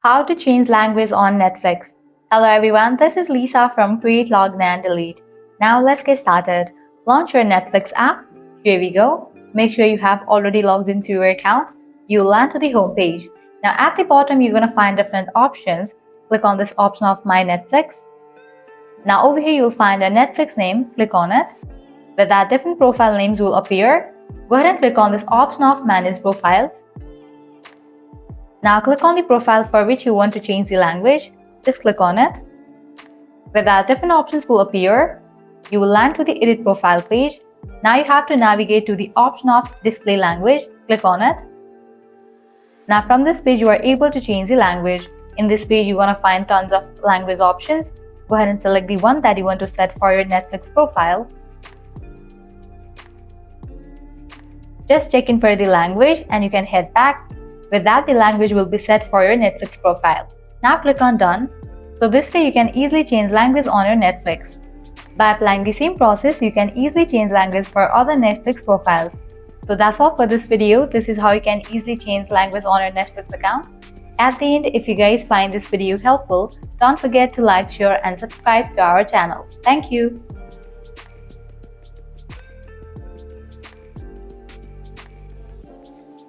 How to change language on Netflix. Hello everyone, this is Lisa from Create, Login and Delete. Now let's get started. Launch your Netflix app. Here we go. Make sure you have already logged into your account. You'll land to the home page. Now at the bottom you're going to find different options. Click on this option of My Netflix. Now over here you'll find a Netflix name. Click on it. With that, different profile names will appear. Go ahead and click on this option of Manage Profiles. Now click on the profile for which you want to change the language. Just click on it. With that, different options will appear. You will land to the Edit Profile page. Now you have to navigate to the option of Display Language. Click on it. Now from this page, you are able to change the language. In this page, you're going to find tons of language options. Go ahead and select the one that you want to set for your Netflix profile. Just check in for the language and you can head back. With that, the language will be set for your Netflix profile. Now click on Done. So this way you can easily change language on your Netflix. By applying the same process, you can easily change language for other Netflix profiles. So that's all for this video. This is how you can easily change language on your Netflix account. At the end, if you guys find this video helpful, don't forget to like, share and subscribe to our channel. Thank you.